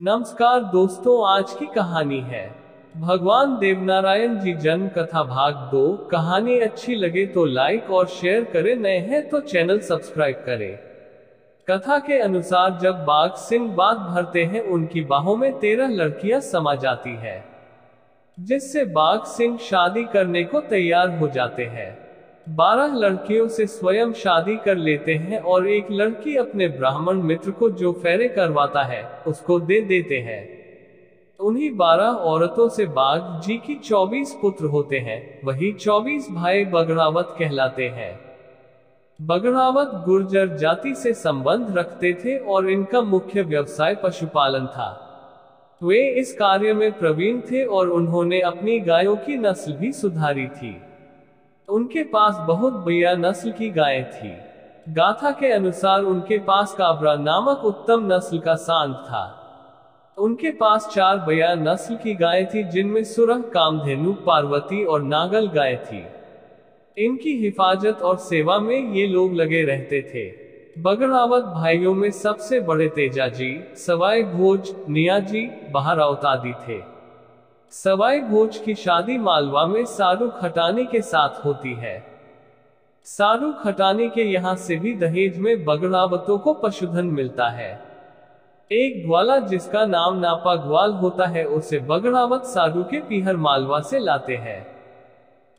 नमस्कार दोस्तों, आज की कहानी है भगवान देवनारायण जी जन्म कथा भाग 2। कहानी अच्छी लगे तो लाइक और शेयर करें, नए हैं तो चैनल सब्सक्राइब करें। कथा के अनुसार जब बाघ सिंह बात भरते हैं, उनकी बाहों में 13 लड़कियां समा जाती है, जिससे बाघ सिंह शादी करने को तैयार हो जाते हैं। 12 लड़कियों से स्वयं शादी कर लेते हैं और एक लड़की अपने ब्राह्मण मित्र को जो फेरे करवाता है उसको दे देते हैं। उन्हीं 12 औरतों से बाघ जी की 24 पुत्र होते हैं। वही 24 भाई बगड़ावत कहलाते हैं। बगड़ावत गुर्जर जाति से संबंध रखते थे और इनका मुख्य व्यवसाय पशुपालन था। वे इस कार्य में प्रवीण थे और उन्होंने अपनी गायों की नस्ल भी सुधारी थी। उनके पास बहुत बढ़िया नस्ल की गायें थी। गाथा के अनुसार उनके पास काबरा नामक उत्तम नस्ल का सांड था। उनके पास 4 बढ़िया नस्ल की गायें थी, जिनमें सुरह, कामधेनु, पार्वती और नागल गायें थी। इनकी हिफाजत और सेवा में ये लोग लगे रहते थे। बगड़ावत भाइयों में सबसे बड़े तेजाजी, सवाई भोज, नियाजी, बहारावत आदि थे। सवाई भोज की शादी मालवा में सारू खटानी के साथ होती है। सारू खटानी के यहाँ से भी दहेज में बगड़ावतों को पशुधन मिलता है। एक ग्वाला जिसका नाम नापा ग्वाल होता है, उसे बगड़ावत सारू के पीहर मालवा से लाते हैं।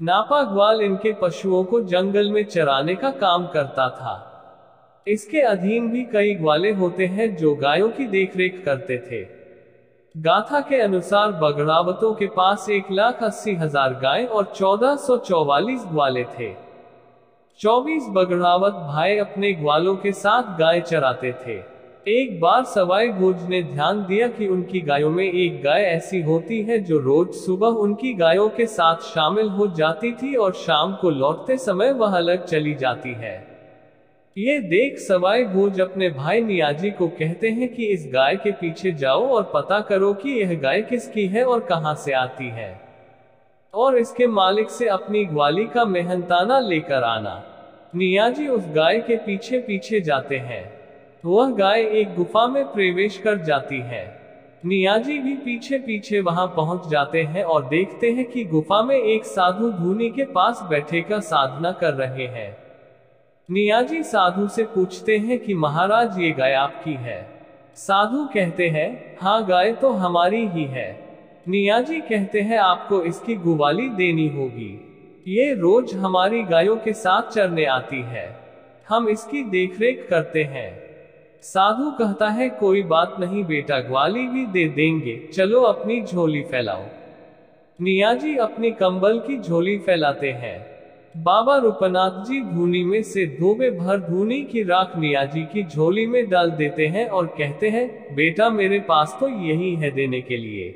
नापा ग्वाल इनके पशुओं को जंगल में चराने का काम करता था। इसके अधीन भी कई ग्वाले होते हैं जो गायों की देखरेख करते थे। गाथा के अनुसार बगड़ावतों के पास 1,80,000 गायें और 1444 ग्वाले थे। 24 बगड़ावत भाई अपने ग्वालों के साथ गाय चराते थे। एक बार सवाई भोज ने ध्यान दिया कि उनकी गायों में एक गाय ऐसी होती है जो रोज सुबह उनकी गायों के साथ शामिल हो जाती थी और शाम को लौटते समय वह अलग चली जाती है। ये देख सवाई भोज अपने भाई नियाजी को कहते हैं कि इस गाय के पीछे जाओ और पता करो कि यह गाय किसकी है और कहां से आती है, और इसके मालिक से अपनी ग्वाली का मेहनताना लेकर आना। नियाजी उस गाय के पीछे पीछे जाते हैं। वह गाय एक गुफा में प्रवेश कर जाती है। नियाजी भी पीछे पीछे वहां पहुंच जाते हैं और देखते हैं कि गुफा में एक साधु धूनी के पास बैठे का साधना कर रहे हैं। नियाजी साधु से पूछते हैं कि महाराज, ये गाय आपकी है? साधु कहते हैं, हाँ, गाय तो हमारी ही है। नियाजी कहते हैं, आपको इसकी गुवाली देनी होगी। ये रोज हमारी गायों के साथ चरने आती है, हम इसकी देखरेख करते हैं। साधु कहता है, कोई बात नहीं बेटा, ग्वाली भी दे देंगे, चलो अपनी झोली फैलाओ। नियाजी अपनी कंबल की झोली फैलाते हैं। बाबा रूपनाथ जी धूनी में से धोबे भर धूनी की राख नियाजी की झोली में डाल देते हैं और कहते हैं, बेटा मेरे पास तो यही है देने के लिए।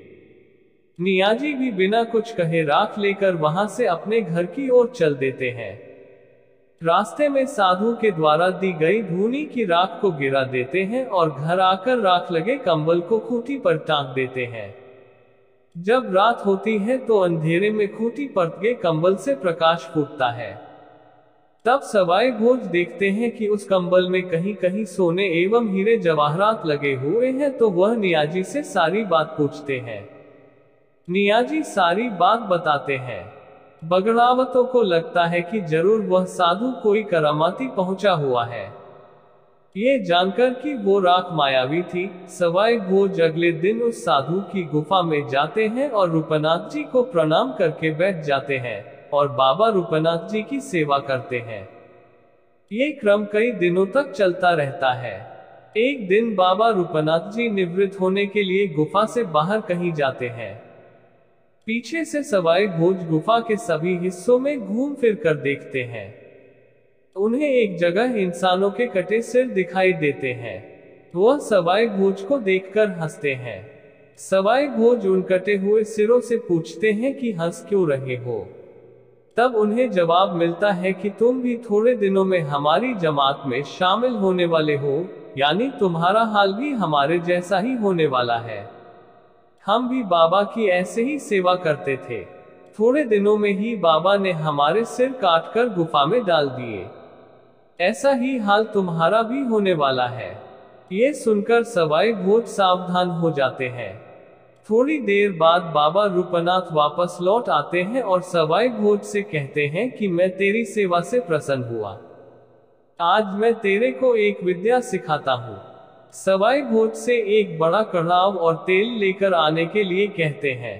नियाजी भी बिना कुछ कहे राख लेकर वहां से अपने घर की ओर चल देते हैं। रास्ते में साधु के द्वारा दी गई धूनी की राख को गिरा देते हैं और घर आकर राख लगे कंबल को खूंटी पर टांग देते हैं। जब रात होती है तो अंधेरे में खूंटी पर के कंबल से प्रकाश फूटता है। तब सवाई भोज देखते हैं कि उस कंबल में कहीं कहीं सोने एवं हीरे जवाहरात लगे हुए हैं, तो वह नियाजी से सारी बात पूछते हैं। नियाजी सारी बात बताते हैं। बगड़ावतों को लगता है कि जरूर वह साधु कोई करामाती पहुंचा हुआ है। ये जानकर कि वो राख मायावी थी, सवाई भोज अगले दिन उस साधु की गुफा में जाते हैं और रूपनाथ जी को प्रणाम करके बैठ जाते हैं और बाबा रूपनाथ जी की सेवा करते हैं। ये क्रम कई दिनों तक चलता रहता है। एक दिन बाबा रूपनाथ जी निवृत्त होने के लिए गुफा से बाहर कहीं जाते हैं। पीछे से सवाई भोज गुफा के सभी हिस्सों में घूम फिर कर देखते हैं। उन्हें एक जगह इंसानों के कटे सिर दिखाई देते हैं। वह सवाई भोज को देखकर हंसते हैं। सवाई भोज उन कटे हुए सिरों से पूछते हैं कि हंस क्यों रहे हो? तब उन्हें जवाब मिलता है कि तुम भी थोड़े दिनों में हमारी जमात में शामिल होने वाले हो, यानी तुम्हारा हाल भी हमारे जैसा ही होने वाला है। हम भी बाबा की ऐसे ही सेवा करते थे। थोड़े दिनों में ही बाबा ने हमारे सिर काटकर गुफा में डाल दिए। ऐसा ही हाल तुम्हारा भी होने वाला है। ये सुनकर सवाई भोज सावधान हो जाते हैं। थोड़ी देर बाद बाबा रूपनाथ वापस लौट आते हैं और सवाई भोज से कहते हैं कि मैं तेरी सेवा से प्रसन्न हुआ। आज मैं तेरे को एक विद्या सिखाता हूँ। सवाई भोज से एक बड़ा कढ़ाव और तेल लेकर आने के लिए कहते हैं।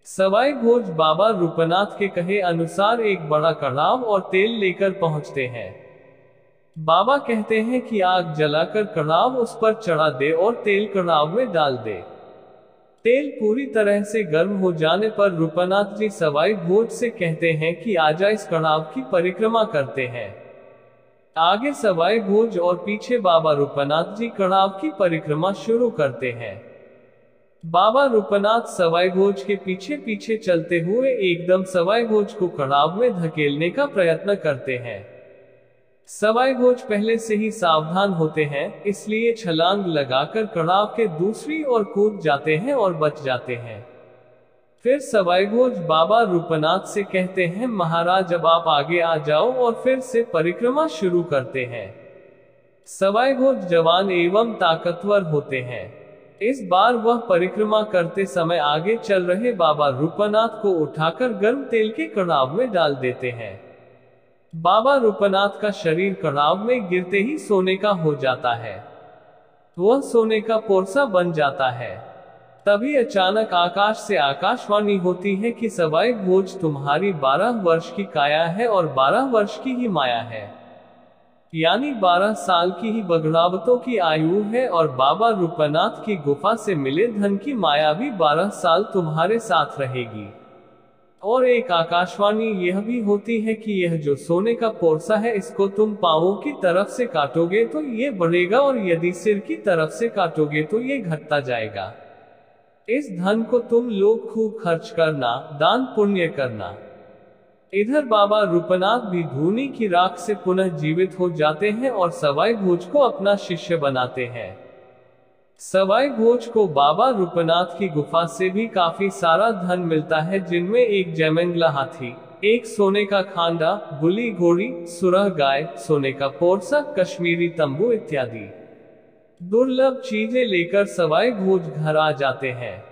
सवाई भोज बाबा रूपनाथ के कहे अनुसार एक बड़ा कढ़ाव और तेल लेकर पहुंचते हैं। बाबा कहते हैं कि आग जलाकर कढ़ाव उस पर चढ़ा दे और तेल कढ़ाव में डाल दे। तेल पूरी तरह से गर्म हो जाने पर रूपनाथ जी सवाई भोज से कहते हैं कि आजा इस कढ़ाव की परिक्रमा करते हैं। आगे सवाई भोज और पीछे बाबा रूपनाथ जी कढ़ाव की परिक्रमा शुरू करते हैं। बाबा रूपनाथ सवाई भोज के पीछे पीछे चलते हुए एकदम सवाई भोज को कढ़ाव में धकेलने का प्रयत्न करते हैं। सवाई भोज पहले से ही सावधान होते हैं, इसलिए छलांग लगाकर कढ़ाव के दूसरी ओर कूद जाते हैं और बच जाते हैं। फिर सवाई भोज बाबा रूपनाथ से कहते हैं महाराज अब आप आगे आ जाओ और फिर से परिक्रमा शुरू करते हैं। सवाई भोज जवान एवं ताकतवर होते हैं। इस बार वह परिक्रमा करते समय आगे चल रहे बाबा रूपनाथ को उठाकर गर्म तेल के कढ़ाव में डाल देते हैं। बाबा रूपनाथ का शरीर कढ़ाव में गिरते ही सोने का हो जाता है। वह सोने का पोरसा बन जाता है। तभी अचानक आकाश से आकाशवाणी होती है कि सवाई भोज तुम्हारी 12 वर्ष की काया है और 12 वर्ष की ही माया है, यानी 12 साल की ही बगड़ावतों की आयु है और बाबा रूपनाथ की गुफा से मिले धन की माया भी 12 साल तुम्हारे साथ रहेगी। और एक आकाशवाणी यह भी होती है कि यह जो सोने का पोरसा है इसको तुम पांवों की तरफ से काटोगे तो ये बढ़ेगा और यदि सिर की तरफ से काटोगे तो ये घटता जाएगा। इस धन को तुम लोग खूब खर्च करना, दान पुण्य करना। इधर बाबा रूपनाथ भी धूनी की राख से पुनः जीवित हो जाते हैं और सवाई भोज को अपना शिष्य बनाते हैं। सवाई भोज को बाबा रूपनाथ की गुफा से भी काफी सारा धन मिलता है, जिनमें एक जयमंगला हाथी, एक सोने का खांडा, बुली घोड़ी, सुरह गाय, सोने का पोरसा, कश्मीरी तंबू इत्यादि दुर्लभ चीजें लेकर सवाई भोज घर आ जाते हैं।